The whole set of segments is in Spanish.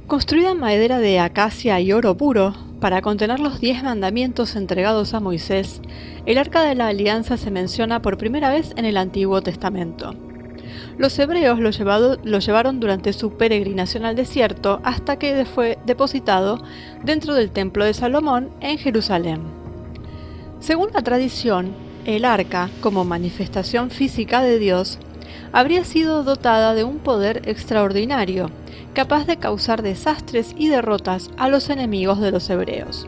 Construida en madera de acacia y oro puro, para contener los 10 mandamientos entregados a Moisés, el Arca de la Alianza se menciona por primera vez en el Antiguo Testamento. Los hebreos lo llevaron durante su peregrinación al desierto hasta que fue depositado dentro del Templo de Salomón en Jerusalén. Según la tradición, el arca, como manifestación física de Dios, habría sido dotada de un poder extraordinario, capaz de causar desastres y derrotas a los enemigos de los hebreos.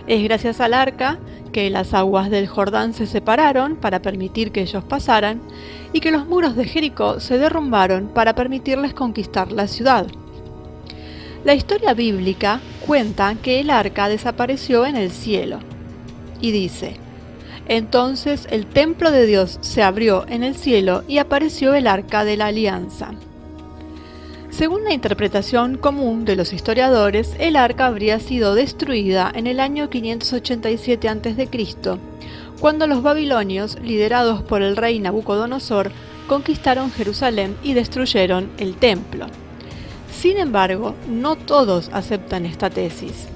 Es gracias al arca que las aguas del Jordán se separaron para permitir que ellos pasaran y que los muros de Jericó se derrumbaron para permitirles conquistar la ciudad. La historia bíblica cuenta que el arca desapareció en el cielo y dice: entonces el templo de Dios se abrió en el cielo y apareció el arca de la alianza. Según la interpretación común de los historiadores, el arca habría sido destruida en el año 587 a.C., cuando los babilonios, liderados por el rey Nabucodonosor, conquistaron Jerusalén y destruyeron el templo. Sin embargo, no todos aceptan esta tesis.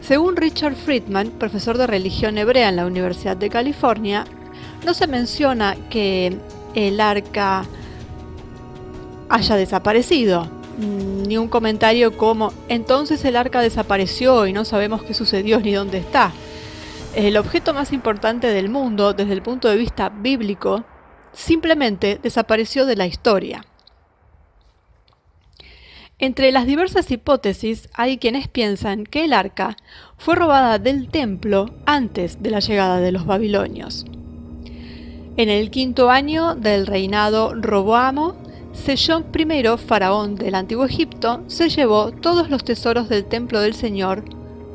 Según Richard Friedman, profesor de religión hebrea en la Universidad de California, no se menciona que el arca haya desaparecido, ni un comentario como entonces el arca desapareció y no sabemos qué sucedió ni dónde está. El objeto más importante del mundo desde el punto de vista bíblico simplemente desapareció de la historia. Entre las diversas hipótesis hay quienes piensan que el arca fue robada del templo antes de la llegada de los babilonios. En el 5º año del reinado Roboamo, Sejong I, faraón del Antiguo Egipto, se llevó todos los tesoros del templo del Señor,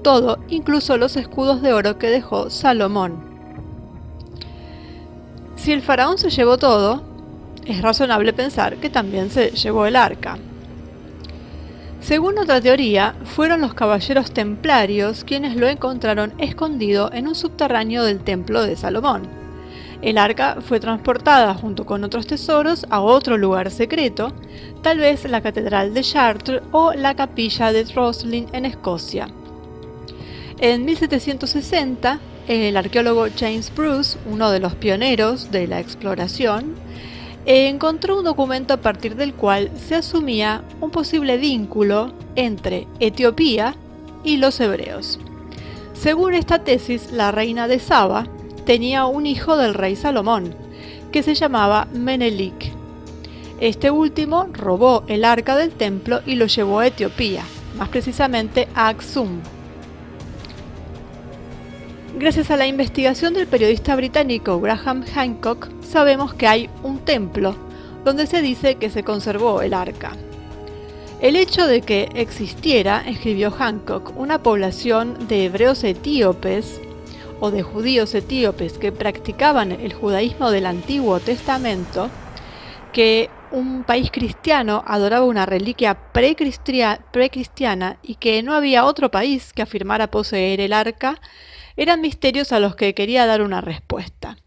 todo, incluso los escudos de oro que dejó Salomón. Si el faraón se llevó todo, es razonable pensar que también se llevó el arca. Según otra teoría, fueron los caballeros templarios quienes lo encontraron escondido en un subterráneo del templo de Salomón. El arca fue transportada junto con otros tesoros a otro lugar secreto, tal vez la catedral de Chartres o la capilla de Rosslyn en Escocia. En 1760, el arqueólogo James Bruce, uno de los pioneros de la exploración, encontró un documento a partir del cual se asumía un posible vínculo entre Etiopía y los hebreos. Según esta tesis, la reina de Saba tenía un hijo del rey Salomón, que se llamaba Menelik. Este último robó el arca del templo y lo llevó a Etiopía, más precisamente a Aksum. Gracias a la investigación del periodista británico Graham Hancock, sabemos que hay un templo donde se dice que se conservó el arca. El hecho de que existiera, escribió Hancock, una población de hebreos etíopes o de judíos etíopes que practicaban el judaísmo del Antiguo Testamento, que un país cristiano adoraba una reliquia precristiana y que no había otro país que afirmara poseer el arca, eran misterios a los que quería dar una respuesta.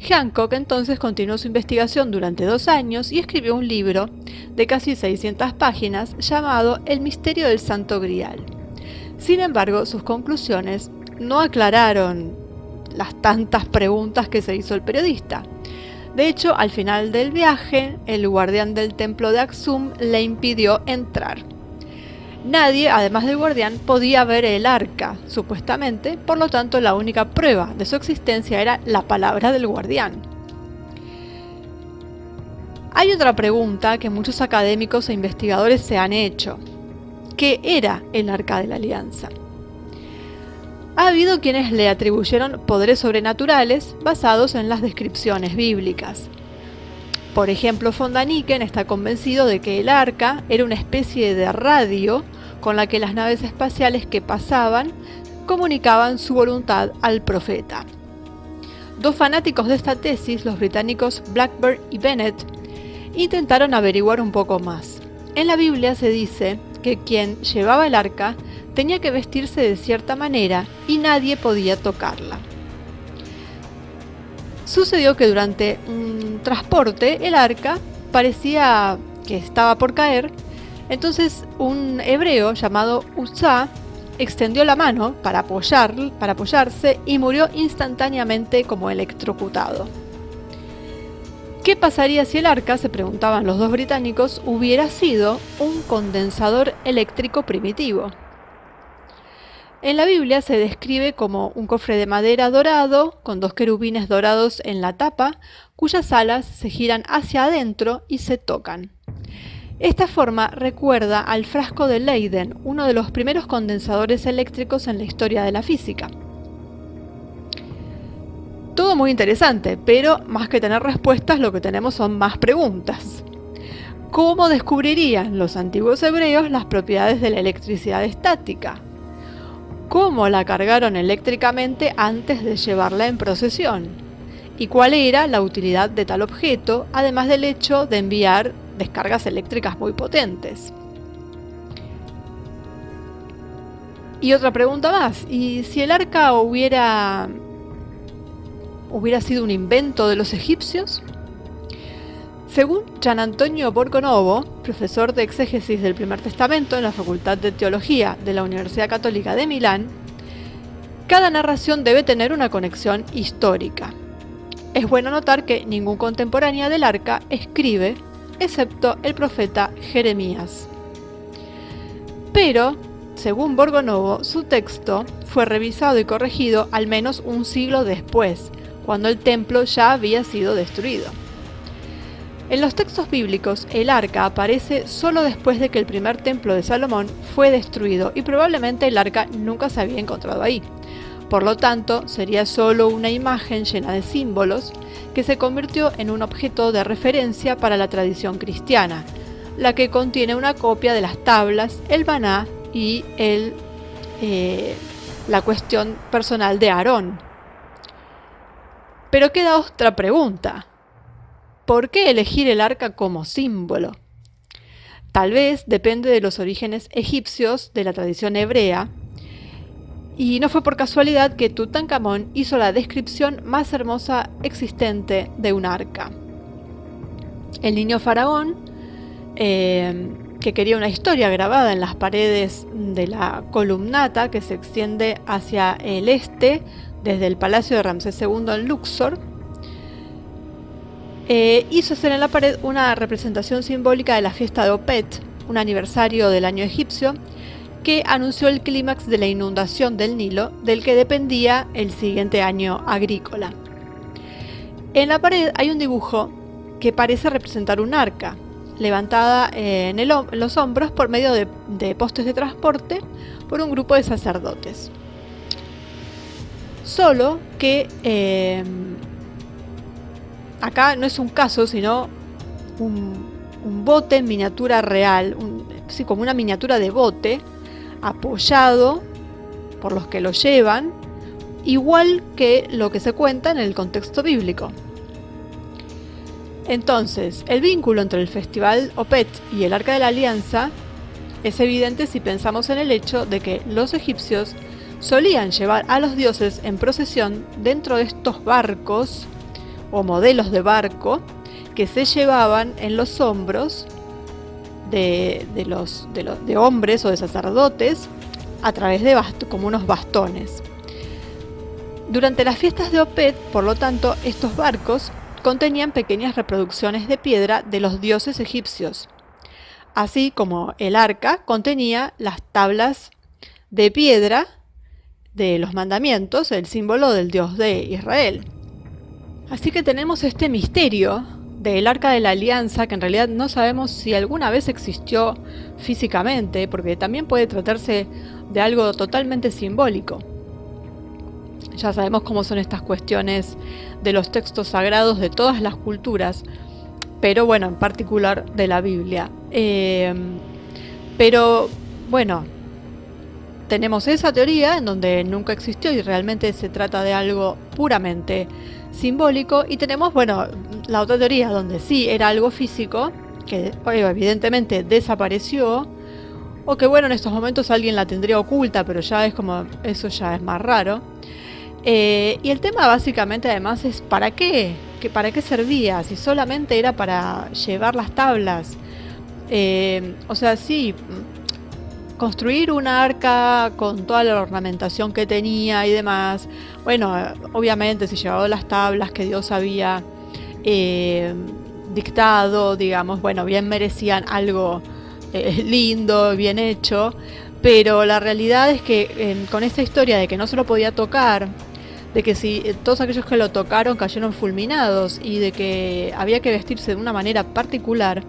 Hancock entonces continuó su investigación durante 2 años y escribió un libro de casi 600 páginas llamado El misterio del Santo Grial. Sin embargo, sus conclusiones no aclararon las tantas preguntas que se hizo el periodista. De hecho, al final del viaje, el guardián del templo de Aksum le impidió entrar. Nadie, además del guardián, podía ver el arca, supuestamente, por lo tanto la única prueba de su existencia era la palabra del guardián. Hay otra pregunta que muchos académicos e investigadores se han hecho. ¿Qué era el Arca de la Alianza? Ha habido quienes le atribuyeron poderes sobrenaturales basados en las descripciones bíblicas. Por ejemplo, von Daniken está convencido de que el arca era una especie de radio con la que las naves espaciales que pasaban comunicaban su voluntad al profeta. 2 fanáticos de esta tesis, los británicos Blackburn y Bennett, intentaron averiguar un poco más. En la Biblia se dice que quien llevaba el arca tenía que vestirse de cierta manera y nadie podía tocarla. Sucedió que durante un transporte el arca parecía que estaba por caer Entonces un hebreo llamado Uzá extendió la mano para apoyarse y murió instantáneamente como electrocutado. ¿Qué pasaría si el arca, se preguntaban los dos británicos, hubiera sido un condensador eléctrico primitivo? En la Biblia se describe como un cofre de madera dorado, con dos querubines dorados en la tapa, cuyas alas se giran hacia adentro y se tocan. Esta forma recuerda al frasco de Leyden, uno de los primeros condensadores eléctricos en la historia de la física. Todo muy interesante, pero más que tener respuestas, lo que tenemos son más preguntas. ¿Cómo descubrirían los antiguos hebreos las propiedades de la electricidad estática? ¿Cómo la cargaron eléctricamente antes de llevarla en procesión? ¿Y cuál era la utilidad de tal objeto, además del hecho de enviar descargas eléctricas muy potentes? Y otra pregunta más, ¿y si el arca hubiera sido un invento de los egipcios? Según Gian Antonio Borgonovo, profesor de exégesis del Primer Testamento en la Facultad de Teología de la Universidad Católica de Milán, cada narración debe tener una conexión histórica. Es bueno notar que ningún contemporáneo del arca escribe, excepto el profeta Jeremías. Pero, según Borgonovo, su texto fue revisado y corregido al menos un siglo después, cuando el templo ya había sido destruido. En los textos bíblicos, el arca aparece solo después de que el primer templo de Salomón fue destruido y probablemente el arca nunca se había encontrado ahí. Por lo tanto, sería solo una imagen llena de símbolos que se convirtió en un objeto de referencia para la tradición cristiana, la que contiene una copia de las tablas, el maná y la cuestión personal de Aarón. Pero queda otra pregunta. ¿Por qué elegir el arca como símbolo? Tal vez depende de los orígenes egipcios de la tradición hebrea, y no fue por casualidad que Tutankamón hizo la descripción más hermosa existente de un arca. El niño faraón, que quería una historia grabada en las paredes de la columnata que se extiende hacia el este desde el palacio de Ramsés II en Luxor, hizo hacer en la pared una representación simbólica de la fiesta de Opet, un aniversario del año egipcio, que anunció el clímax de la inundación del Nilo, del que dependía el siguiente año agrícola. En la pared hay un dibujo que parece representar un arca, levantada en los hombros por medio de postes de transporte por un grupo de sacerdotes. Solo que acá no es un caso, sino un bote en miniatura real, como una miniatura de bote, apoyado por los que lo llevan, igual que lo que se cuenta en el contexto bíblico. Entonces, el vínculo entre el festival Opet y el Arca de la Alianza es evidente si pensamos en el hecho de que los egipcios solían llevar a los dioses en procesión dentro de estos barcos o modelos de barco que se llevaban en los hombros de hombres o de sacerdotes a través de como unos bastones. Durante las fiestas de Opet, por lo tanto, estos barcos contenían pequeñas reproducciones de piedra de los dioses egipcios, así como el arca contenía las tablas de piedra de los mandamientos, el símbolo del Dios de Israel. Así que tenemos este misterio del Arca de la Alianza, que en realidad no sabemos si alguna vez existió físicamente, porque también puede tratarse de algo totalmente simbólico. Ya sabemos cómo son estas cuestiones de los textos sagrados de todas las culturas, pero bueno, en particular de la Biblia. Pero bueno, tenemos esa teoría en donde nunca existió y realmente se trata de algo puramente simbólico, y tenemos, bueno, la otra teoría donde sí era algo físico, que evidentemente desapareció, o que bueno, en estos momentos alguien la tendría oculta, pero ya es como, eso ya es más raro. Y el tema básicamente además es ¿para qué servía? Si solamente era para llevar las tablas, O sea, sí, construir una arca con toda la ornamentación que tenía y demás. Bueno, obviamente si llevaba las tablas que Dios había dictado, digamos, bueno, bien merecían algo lindo, bien hecho, pero la realidad es que con esta historia de que no se lo podía tocar, de que si todos aquellos que lo tocaron cayeron fulminados y de que había que vestirse de una manera particular,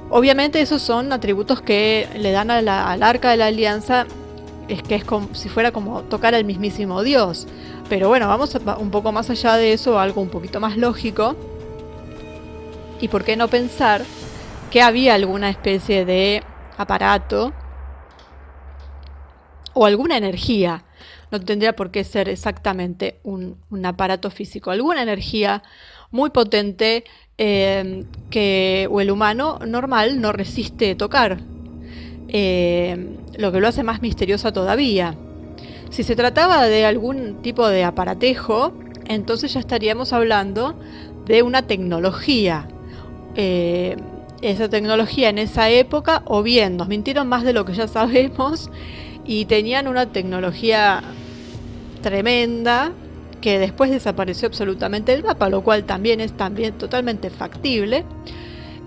obviamente esos son atributos que le dan al arca de la alianza, es que es como si fuera como tocar al mismísimo Dios. Pero bueno, vamos un poco más allá de eso, algo un poquito más lógico. Y por qué no pensar que había alguna especie de aparato o alguna energía. No tendría por qué ser exactamente un aparato físico. Alguna energía muy potente que o el humano normal no resiste tocar. Lo que lo hace más misteriosa todavía. Si se trataba de algún tipo de aparatejo, entonces ya estaríamos hablando de una tecnología. Esa tecnología en esa época, o bien nos mintieron más de lo que ya sabemos y tenían una tecnología tremenda que después desapareció absolutamente del mapa, lo cual también es totalmente factible.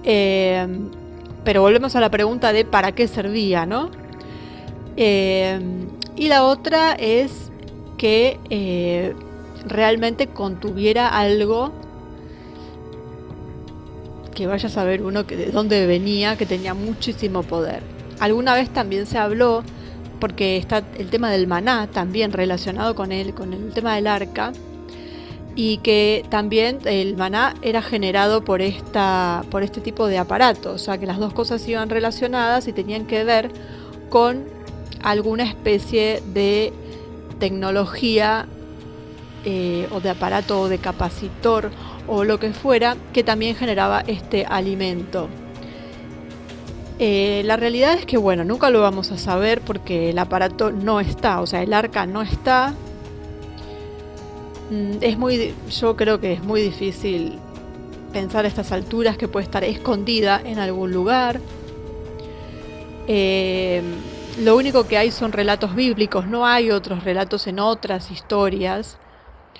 Pero volvemos a la pregunta de para qué servía, ¿no? Y la otra es que realmente contuviera algo que vaya a saber uno que de dónde venía, que tenía muchísimo poder. Alguna vez también se habló, porque está el tema del maná también relacionado con el tema del arca, y que también el maná era generado por este tipo de aparato, o sea que las dos cosas iban relacionadas y tenían que ver con alguna especie de tecnología o de aparato o de capacitor o lo que fuera que también generaba este alimento. La realidad es que bueno, nunca lo vamos a saber porque el aparato no está, o sea, el arca no está. Yo creo que es muy difícil pensar a estas alturas que puede estar escondida en algún lugar. Lo único que hay son relatos bíblicos, no hay otros relatos en otras historias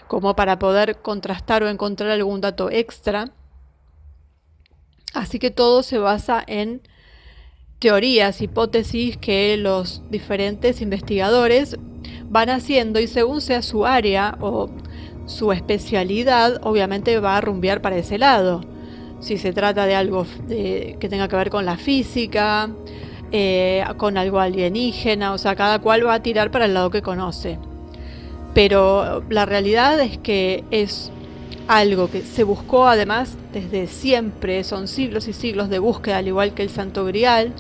como para poder contrastar o encontrar algún dato extra. Así que todo se basa en teorías, hipótesis que los diferentes investigadores van haciendo y según sea su área o su especialidad, obviamente va a rumbear para ese lado. Si se trata de algo que tenga que ver con la física, con algo alienígena, o sea, cada cual va a tirar para el lado que conoce. Pero la realidad es que es algo que se buscó además desde siempre, son siglos y siglos de búsqueda, al igual que el Santo Grial,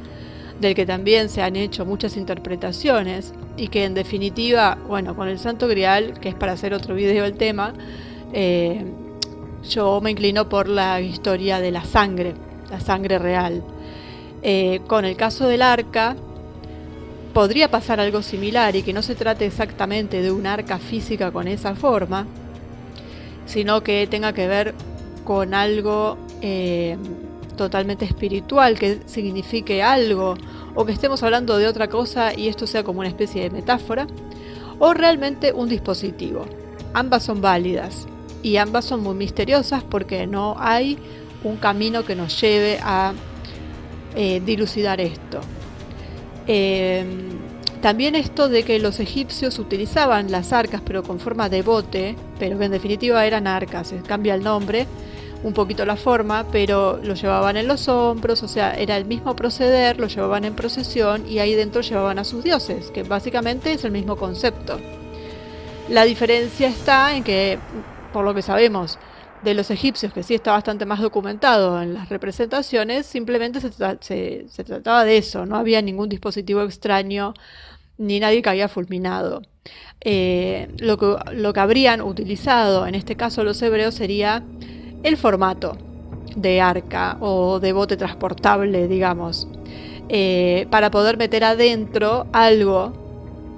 del que también se han hecho muchas interpretaciones y que en definitiva, bueno, con el Santo Grial, que es para hacer otro video el tema, yo me inclino por la historia de la sangre real. Con el caso del arca, podría pasar algo similar y que no se trate exactamente de un arca física con esa forma, sino que tenga que ver con algo totalmente espiritual, que signifique algo, o que estemos hablando de otra cosa y esto sea como una especie de metáfora, o realmente un dispositivo. Ambas son válidas y ambas son muy misteriosas porque no hay un camino que nos lleve a dilucidar esto. También esto de que los egipcios utilizaban las arcas pero con forma de bote, pero que en definitiva eran arcas, se cambia el nombre, un poquito la forma, pero lo llevaban en los hombros, o sea, era el mismo proceder, lo llevaban en procesión y ahí dentro llevaban a sus dioses, que básicamente es el mismo concepto. La diferencia está en que, por lo que sabemos de los egipcios, que sí está bastante más documentado en las representaciones, simplemente se trataba de eso, no había ningún dispositivo extraño ni nadie que había fulminado. Lo que habrían utilizado en este caso los hebreos sería el formato de arca o de bote transportable, digamos, para poder meter adentro algo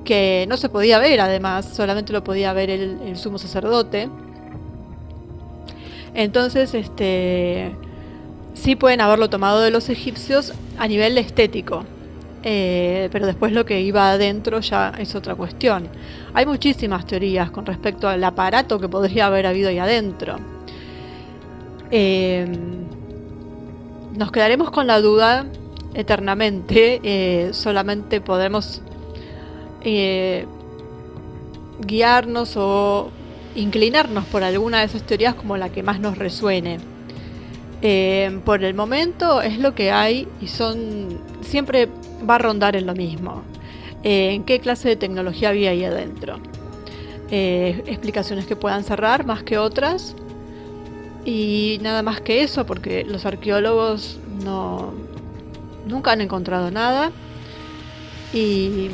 que no se podía ver, además, solamente lo podía ver el sumo sacerdote. Entonces, Sí pueden haberlo tomado de los egipcios a nivel estético, pero después lo que iba adentro ya es otra cuestión. Hay muchísimas teorías con respecto al aparato que podría haber habido ahí adentro. Nos quedaremos con la duda eternamente, solamente podremos guiarnos o inclinarnos por alguna de esas teorías como la que más nos resuene. Por el momento es lo que hay y siempre va a rondar en lo mismo. ¿En qué clase de tecnología había ahí adentro? Explicaciones que puedan cerrar más que otras, y nada más que eso, porque los arqueólogos nunca han encontrado nada y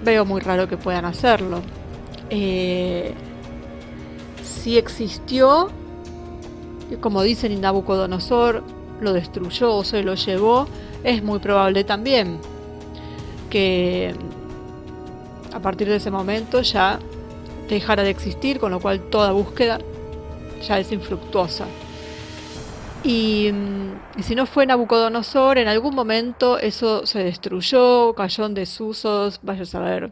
veo muy raro que puedan hacerlo. Si existió, como dicen, y Nabucodonosor lo destruyó o se lo llevó, es muy probable también que a partir de ese momento ya dejara de existir, con lo cual toda búsqueda ya es infructuosa. Y si no fue Nabucodonosor, en algún momento eso se destruyó, cayó en desusos, vaya a saber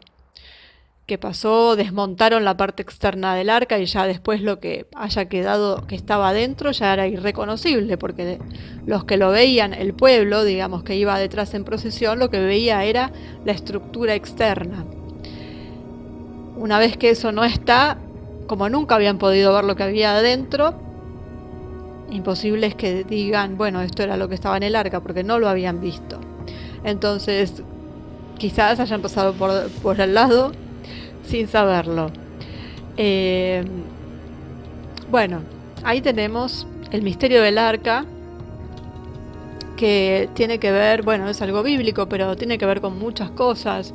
qué pasó, desmontaron la parte externa del arca y ya después lo que haya quedado que estaba adentro ya era irreconocible, porque los que lo veían, el pueblo, digamos, que iba detrás en procesión, lo que veía era la estructura externa. Una vez que eso no está, como nunca habían podido ver lo que había adentro, imposible es que digan, bueno, esto era lo que estaba en el arca, porque no lo habían visto. Entonces, quizás hayan pasado por el lado sin saberlo. Bueno, ahí tenemos el misterio del arca, que tiene que ver, bueno, es algo bíblico, pero tiene que ver con muchas cosas.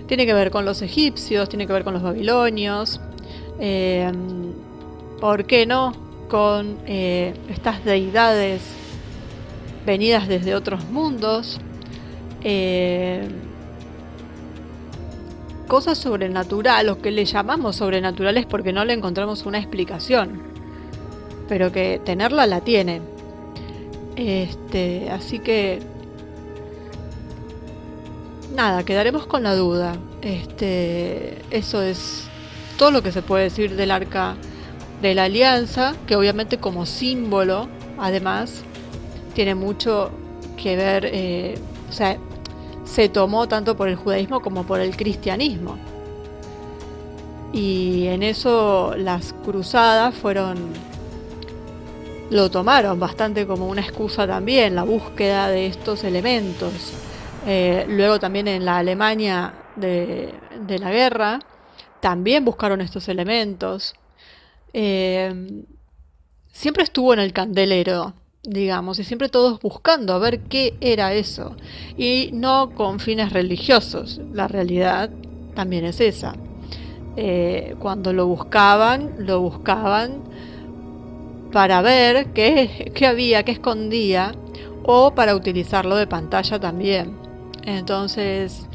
Tiene que ver con los egipcios, tiene que ver con los babilonios, ¿por qué no? Con estas deidades venidas desde otros mundos, cosas sobrenaturales, lo que le llamamos sobrenaturales porque no le encontramos una explicación, pero que tenerla la tiene. Así que nada, quedaremos con la duda. Eso es todo lo que se puede decir del Arca de la Alianza, que obviamente como símbolo, además, tiene mucho que ver, o sea, se tomó tanto por el judaísmo como por el cristianismo. Y en eso las cruzadas lo tomaron bastante como una excusa también, la búsqueda de estos elementos. Luego también en la Alemania de la guerra también buscaron estos elementos. Siempre estuvo en el candelero, digamos, y siempre todos buscando a ver qué era eso, y no con fines religiosos. La realidad también es esa. Cuando lo buscaban para ver qué había, qué escondía, o para utilizarlo de pantalla también. Entonces,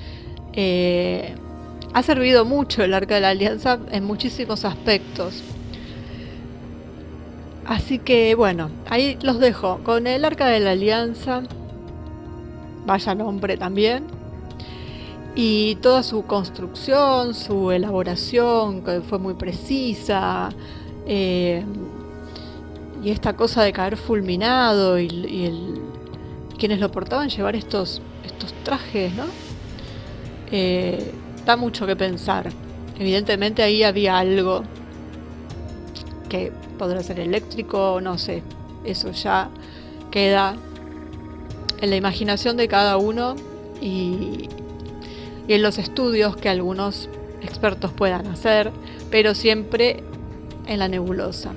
ha servido mucho el Arca de la Alianza en muchísimos aspectos. Así que bueno, ahí los dejo con el Arca de la Alianza, vaya nombre también, y toda su construcción, su elaboración, que fue muy precisa, y esta cosa de caer fulminado y quienes lo portaban llevar estos trajes, ¿no? Da mucho que pensar. Evidentemente ahí había algo que podrá ser eléctrico, no sé, eso ya queda en la imaginación de cada uno y en los estudios que algunos expertos puedan hacer, pero siempre en la nebulosa.